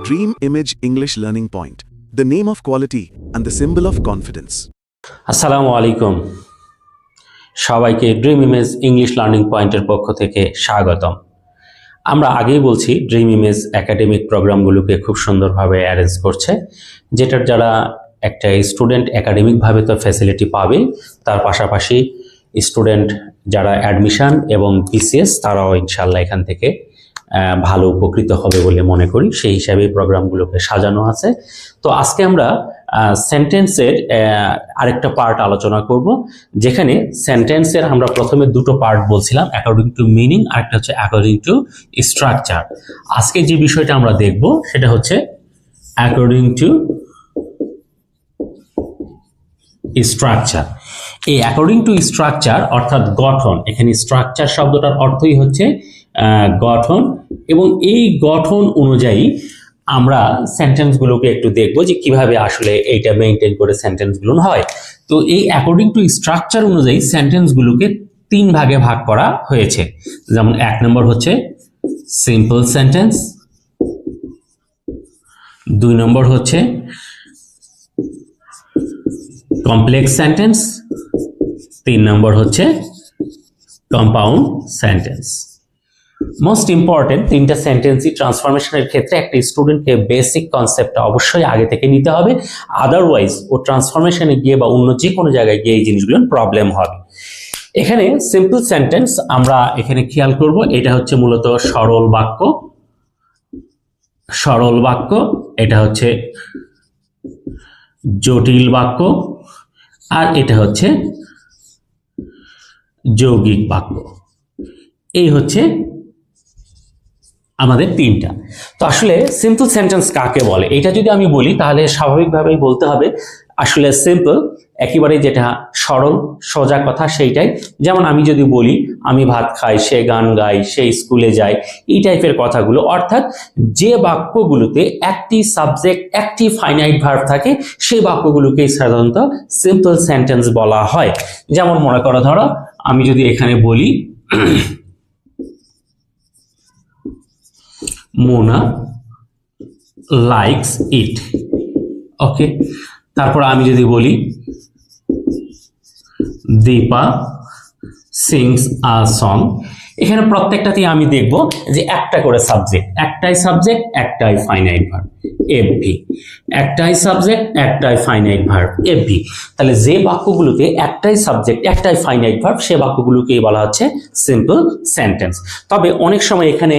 Dream Image English Learning Point, the name of quality and the symbol of confidence. আসসালামু আলাইকুম সবাইকে dream image English learning পয়েন্টের পক্ষ থেকে স্বাগতম। আমরা আগেই বলছি ড্রিম ইমেজ একাডেমিক প্রোগ্রামগুলোকে খুব সুন্দরভাবে অ্যারেঞ্জ করছে, যেটার যারা একটা স্টুডেন্ট একাডেমিকভাবে তো ফ্যাসিলিটি পাবে, তার পাশাপাশি স্টুডেন্ট যারা অ্যাডমিশন এবং বিসিএস তারাও ইনশাল্লাহ এখান থেকে ভালো উপকৃত হবে বলে মনে করি। সেই হিসাবে প্রোগ্রামগুলোকে সাজানো আছে। তো আজকে আমরা সেন্টেন্সের আরেকটা পার্ট আলোচনা করব, যেখানে সেন্টেন্সের আমরা প্রথমে দুটো পার্ট বলছিলাম, অ্যাকর্ডিং টু মিনিং, আরেকটা হচ্ছে অ্যাকর্ডিং টু স্ট্রাকচার। আজকে যে বিষয়টা আমরা দেখব সেটা হচ্ছে অ্যাকর্ডিং টু স্ট্রাকচার। এই অ্যাকর্ডিং টু স্ট্রাকচার অর্থাৎ গঠন, এখানে স্ট্রাকচার শব্দটার অর্থই হচ্ছে গঠন, এবং এই গঠন অনুযায়ী আমরা সেন্টেন্সগুলোকে একটু দেখব যে কিভাবে আসলে এইটা মেনটেন করে সেন্টেন্সগুলো হয়। তো এই অ্যাকর্ডিং টু স্ট্রাকচার অনুযায়ী সেন্টেন্সগুলোকে তিন ভাগে ভাগ করা হয়েছে। যেমন এক নম্বর হচ্ছে সিম্পল সেন্টেন্স, দুই নম্বর হচ্ছে কমপ্লেক্স সেন্টেন্স, তিন নম্বর হচ্ছে কম্পাউন্ড সেন্টেন্স। মোস্ট ইম্পর্টেন্ট তিনটা সেন্টেন্সই ট্রান্সফরমেশনের ক্ষেত্রে একটা স্টুডেন্টকে বেসিক কনসেপ্টটা অবশ্যই আগে থেকে নিতে হবে, আদারওয়াইজ ও ট্রান্সফরমেশনে গিয়ে বা অন্য যে কোনো জায়গায় গিয়ে এই জিনিসগুলো প্রবলেম হবে। এখানে সিম্পল সেন্টেন্স আমরা এখানে খেয়াল করব, এটা হচ্ছে মূলত সরল বাক্য, সরল বাক্য, এটা হচ্ছে জটিল বাক্য, আর এটা হচ্ছে যৌগিক বাক্য। এই হচ্ছে আমাদের তিনটা। তো আসলে সিম্পল সেন্টেন্স কাকে বলে এটা যদি আমি বলি, তাহলে স্বাভাবিকভাবেই বলতে হবে আসলে সিম্পল একেবারে যেটা সরল সোজা কথা সেইটাই। যেমন আমি যদি বলি আমি ভাত খাই, সে গান গায়, সে স্কুলে যায়, এই টাইপের কথাগুলো, অর্থাৎ যে বাক্যগুলোতে একটি সাবজেক্ট একটি ফাইনাইট ভার্ব থাকে সেই বাক্যগুলোকেই সাধারণত সিম্পল সেন্টেন্স বলা হয়। যেমন মনে করো, ধরো আমি যদি এখানে বলি মোনা লাইকস ইট, ওকে। তারপর আমি যদি বলি দীপা সিংস আ সং, এখানে প্রত্যেকটাতেই আমি দেখব যে একটা করে সাবজেক্ট, একটাই সাবজেক্ট একটাই ফাইনাইট ভার্ব এফভি, একটাই সাবজেক্ট একটাই ফাইনাইট ভার্ব এফভি। তাহলে যে বাক্যগুলোতে একটাই সাবজেক্ট একটাই ফাইনাইট ভার্ব সে বাক্যগুলোকেই বলা হচ্ছে সিম্পল সেন্টেন্স। তবে অনেক সময় এখানে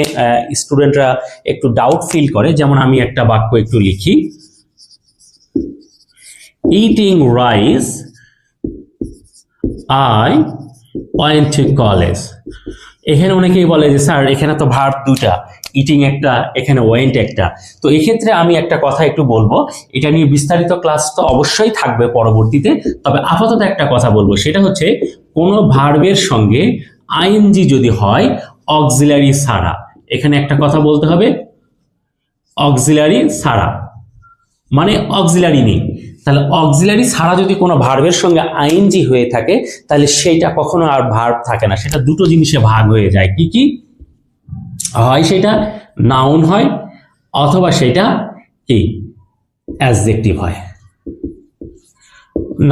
স্টুডেন্টরা একটু ডাউট ফিল করে। যেমন আমি একটা বাক্য একটু লিখি, eating rice I went to college. এখানে অনেকেই বলে যে স্যার এখানে তো ভার্ব দুটা, ইটিং একটা, এখানে ওয়েন্ট একটা। তো এক্ষেত্রে আমি একটা কথা একটু বলবো, এটা নিয়ে বিস্তারিত ক্লাস তো অবশ্যই থাকবে পরবর্তীতে, তবে আপাতত একটা কথা বলবো, সেটা হচ্ছে কোনো ভার্বের সঙ্গে আইএনজি যদি হয় অক্সিলারি ছাড়া, এখানে একটা কথা বলতে হবে অক্সিলারি ছাড়া, মানে অক্সিলারি নেই। তাহলে অক্সিলারি ছাড়া যদি কোনো ভার্বের সঙ্গে আইএনজি হয়ে থাকে তাহলে সেইটা কখনো আর ভার্ব থাকে না, সেটা দুটো জিনিসে ভাগ হয়ে যায়। কি কি হয়? সেটা নাউন হয়, অথবা সেটা কি অ্যাডজেক্টিভ হয়,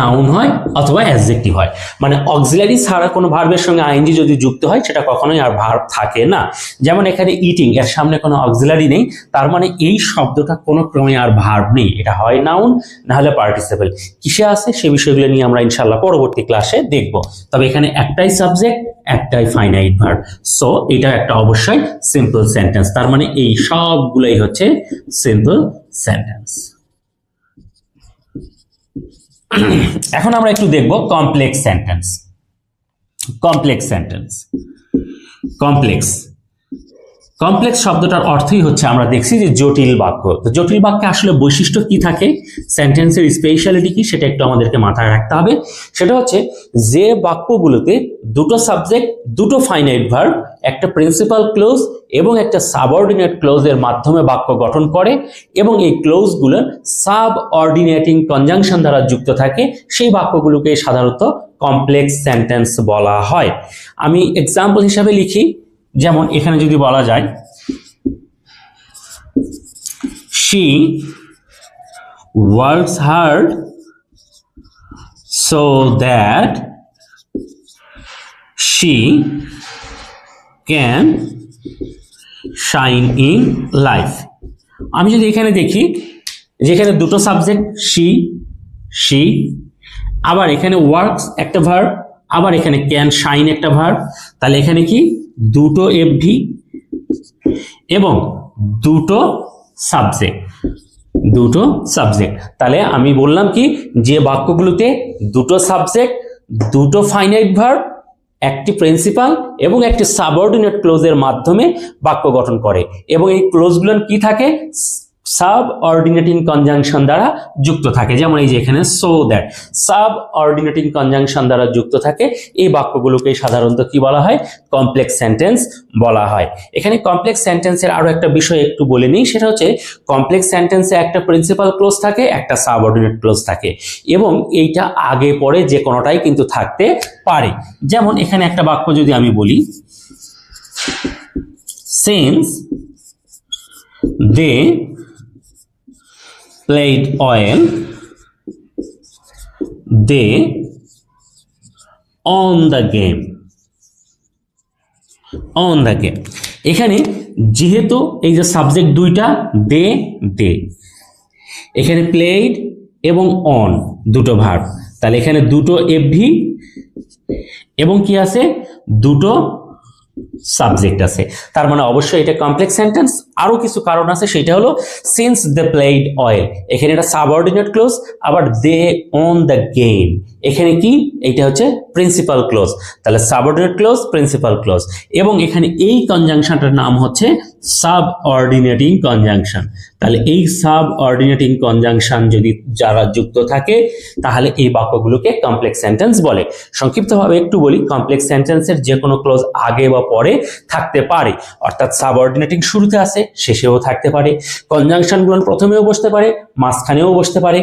নাউন হয় অথবা অ্যাডজেক্টিভ হয়। মানে অক্সিলারি ছাড়া কোনো ভার্বের সঙ্গে আইএনজি যদি যুক্ত হয় সেটা কখনোই আর ভার্ব থাকে না। যেমন এখানে ইটিং, এর সামনে কোনো অক্সিলারি নেই, তার মানে এই শব্দটা কোনো ক্রমে আর ভার্ব নেই, এটা হয় নাউন না হলে পার্টিসিপল। কিসে আছে সে বিষয়গুলো নিয়ে আমরা ইনশাল্লাহ পরবর্তী ক্লাসে দেখব। তবে এখানে একটাই সাবজেক্ট একটাই ফাইনাইট ভার্ব, সো এটা একটা অবশ্যই সিম্পল সেন্টেন্স। তার মানে এই সবগুলাই হচ্ছে সিম্পল সেন্টেন্স। এখন আমরা একটু দেখব complex sentence. Complex sentence, complex, complex শব্দটার অর্থই হচ্ছে আমরা দেখছি যে জটিল বাক্য। তো জটিল বাক্যে আসলে বৈশিষ্ট্য কি থাকে, সেন্টেন্সের স্পেশালিটি কি, সেটা একটু আমাদেরকে মাথায় রাখতে হবে। সেটা হচ্ছে যে বাক্যগুলোতে দুটো সাবজেক্ট দুটো ফাইনাইট ভার্ব, একটা প্রিন্সিপাল ক্লোজ এবং একটা সাবঅর্ডিনেট ক্লোজের মাধ্যমে বাক্য গঠন করে, এবং এই ক্লোজগুলো সাবঅর্ডিনেটিং কনজাংশন দ্বারা যুক্ত থাকে, সেই বাক্যগুলোকে সাধারণত কমপ্লেক্স সেন্টেন্স বলা হয়। আমি এক্সাম্পল হিসাবে লিখি, যেমন এখানে যদি বলা যায় she works hard so that she can shine in life. আমি যদি এখানে দেখি যেখানে দুটো সাবজেক্ট she আবার এখানে ওয়ার্কস একটা ভার্ব, আবার এখানে ক্যান শাইন একটা ভার্ব, তাহলে এখানে কি দুটো এফভি এবং দুটো সাবজেক্ট। তাহলে আমি বললাম কি যে বাক্যগুলোতে দুটো সাবজেক্ট, দুটো ফাইনাইট ভার্ব, একটি প্রিন্সিপাল এবং একটি সাবঅর্ডিনেট ক্লোজের মাধ্যমে বাক্য গঠন করে এবং এই ক্লোজগুলো কি থাকে সাবঅর্ডিনেটিং কনজাংশন দ্বারা যুক্ত থাকে। যেমন এই যে এখানে সো দ্যাট সাবঅর্ডিনেটিং কনজাংশন দ্বারা যুক্ত থাকে। এই বাক্যগুলোকে সাধারণত কি বলা হয়? কমপ্লেক্স সেন্টেন্স বলা হয়। এখানে কমপ্লেক্স সেন্টেন্সের আরো একটা বিষয় একটু বলে নিই, সেটা হচ্ছে কমপ্লেক্স সেন্টেন্সে একটা প্রিন্সিপাল ক্লোজ থাকে, একটা সাবঅর্ডিনেট ক্লোজ থাকে এবং এইটা আগে পরে যে কোনোটাই কিন্তু থাকতে পারে। যেমন এখানে একটা বাক্য যদি আমি বলি, since they played oil, they on the game. এখানে যেহেতু এই যে সাবজেক্ট দুইটা দে, এখানে প্লেড এবং অন দুটো ভার্ব, তাহলে এখানে দুটো এফভি এবং কি আছে দুটো সাবজেক্ট আছে। তার মানে অবশ্যই এটা কমপ্লেক্স সেন্টেন্স। আরো কিছু কারণ আছে, সেটা হলো সিন্স দে প্লেড অয়েল, এখানে এটা সাবঅর্ডিনেট ক্লোজ, আবার দে অন দ্য গেম, এখানে কি এটা হচ্ছে প্রিন্সিপাল ক্লোজ, তাহলে সাবঅর্ডিনেট ক্লোজ প্রিন্সিপাল ক্লোজ এবং এখানে এই কনজাংশনটার নাম হচ্ছে সাবঅর্ডিনেটিং কনজাংশন। তাহলে এই সাবঅর্ডিনেটিং কনজাংশন যদি যারা যুক্ত থাকে তাহলে এই বাক্যগুলোকে কমপ্লেক্স সেন্টেন্স বলে। সংক্ষিপ্তভাবে একটু বলি, কমপ্লেক্স সেন্টেন্সের যে কোনো ক্লোজ আগে বা পরে থাকতে পারে, অর্থাৎ সাবঅর্ডিনেটিং শুরুতে আছে, শেষেও থাকতে পারে, কনজাংশনগুলো প্রথমেও বসতে পারে, মাঝখানেও বসতে পারে।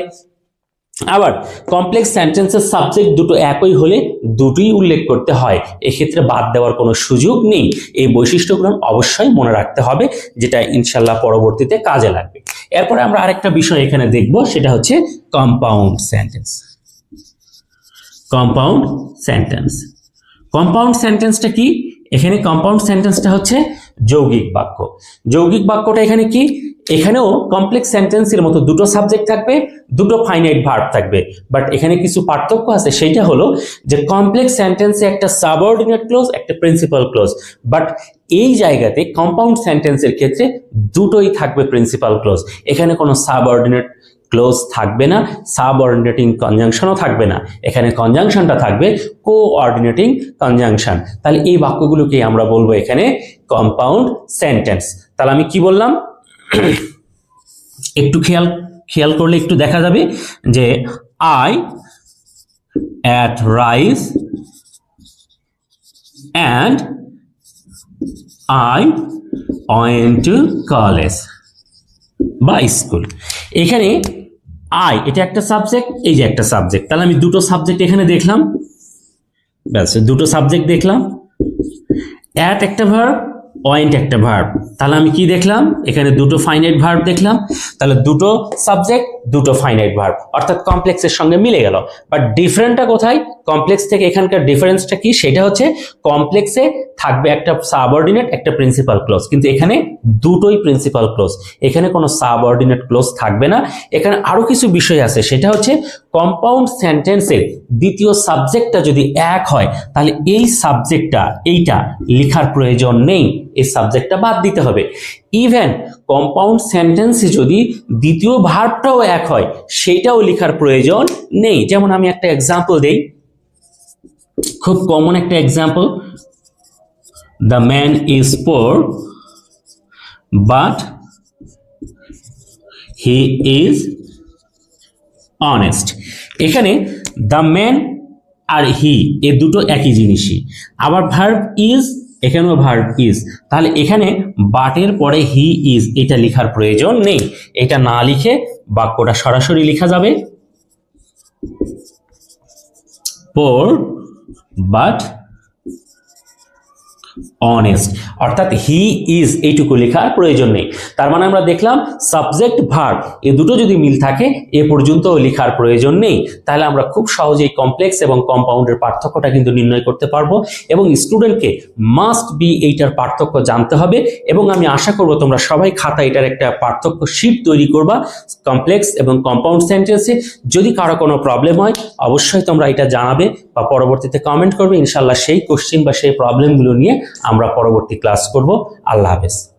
আবার কমপ্লেক্স সেন্টেন্সের সাবজেক্ট দুটো একই হলে দুটোই উল্লেখ করতে হয়, এক্ষেত্রে বাদ দেওয়ার কোনো সুযোগ নেই। এই বৈশিষ্ট্যগুলো অবশ্যই মনে রাখতে হবে, যেটা ইনশাল্লাহ পরবর্তীতে কাজে লাগবে। এরপরে আমরা আরেকটা বিষয় এখানে দেখব, সেটা হচ্ছে কম্পাউন্ড সেন্টেন্স। কম্পাউন্ড সেন্টেন্সটা কি? এখানে কম্পাউন্ড সেন্টেন্সটা হচ্ছে যৌগিক বাক্য। যৌগিক বাক্যটা এখানে কি? এখানেও কমপ্লেক্স সেন্টেন্সের মতো দুটো সাবজেক্ট থাকবে, দুটো ফাইনাইট ভার্ব থাকবে, বাট এখানে কিছু পার্থক্য আছে। সেটা হলো যে কমপ্লেক্স সেন্টেন্সে একটা সাবঅর্ডিনেট ক্লোজ, একটা প্রিন্সিপাল ক্লোজ, বাট এই জায়গাতে কম্পাউন্ড সেন্টেন্সের ক্ষেত্রে দুটোই থাকবে প্রিন্সিপাল ক্লোজ, এখানে কোনো সাবঅর্ডিনেট ক্লোজ থাকবে না, সাবঅর্ডিনেটিং কনজাংশনও থাকবে না, এখানে কনজাংশনটা থাকবে কোঅর্ডিনেটিং কনজাংশন। তাহলে এই বাক্যগুলোকে আমরা বলবো এখানে কম্পাউন্ড সেন্টেন্স। তাহলে আমি কি বললাম একটু খেয়াল করলে একটু দেখা যাবে যে I ate rice and I went to college বা স্কুল। এখানে আই এটা একটা সাবজেক্ট, এই যে একটা সাবজেক্ট, তাহলে আমি দুটো সাবজেক্ট এখানে দেখলাম, ব্যাস দুটো সাবজেক্ট দেখলাম। অ্যাট একটা ভার্ব, ওয়েন্ট একটা ভার্ব, তাহলে আমি কি দেখলাম এখানে দুটো ফাইনাইট ভার্ব দেখলাম, তাহলে দুটো সাবজেক্ট দুটো ফাইনাইট ভার্ব, অর্থাৎ কমপ্লেক্সের সঙ্গে মিলে গেল। বাট ডিফারেন্টটা কোথায়? কমপ্লেক্স থেকে এখানকার ডিফারেন্সটা কি? সেটা হচ্ছে কমপ্লেক্সে থাকবে একটা সাবঅর্ডিনেট, একটা প্রিন্সিপাল ক্লোজ, কিন্তু এখানে দুটোই প্রিন্সিপাল ক্লোজ, এখানে কোনো সাবঅর্ডিনেট ক্লোজ থাকবে না। এখানে আরো কিছু বিষয় আছে, সেটা হচ্ছে কম্পাউন্ড সেন্টেন্সের দ্বিতীয় সাবজেক্টটা যদি এক হয় তাহলে এই সাবজেক্টটা এইটা লেখার প্রয়োজন নেই, এই সাবজেক্টটা বাদ দিতে হবে। ইভেন কম্পাউন্ড সেন্টেন্সে যদি দ্বিতীয় ভার্বটাও এক হয় সেটাও লেখার প্রয়োজন নেই। যেমন আমি একটা এক্সাম্পল দেই, খুব কমন একটা example, the man is poor but he is honest. এখানে দ্য ম্যান আর হি এ দুটো একই জিনিসই। আবার ভার্ব ইজ, এখানেও ভার্ব ইজ, তাহলে এখানে বাটের পরে হি ইজ এটা লেখার প্রয়োজন নেই। এটা না লিখে বাক্যটা সরাসরি লেখা যাবে পোর বাট অনেস্ট, অর্থাৎ হি ইজ এইটুকু লেখার প্রয়োজন নেই। তার মানে আমরা দেখলাম সাবজেক্ট ভার্ব এই দুটো যদি মিল থাকে এ পর্যন্ত লেখার প্রয়োজন নেই। তাহলে আমরা খুব সহজেই কমপ্লেক্স এবং কম্পাউন্ডের পার্থক্যটা কিন্তু নির্ণয় করতে পারবো, এবং স্টুডেন্টকে মাস্ট বি এইটার পার্থক্য জানতে হবে। এবং আমি আশা করব তোমরা সবাই খাতা এটার একটা পার্থক্য শীট তৈরি করবা কমপ্লেক্স এবং কম্পাউন্ড সেন্টেন্সে। যদি কারো কোনো প্রবলেম হয় অবশ্যই তোমরা এটা জানাবে বা পরবর্তীতে কমেন্ট করবে। ইনশাল্লাহ সেই কোশ্চেন বা সেই প্রবলেমগুলো নিয়ে আমরা পরবর্তী ক্লাস করব। আল্লাহ হাফেজ।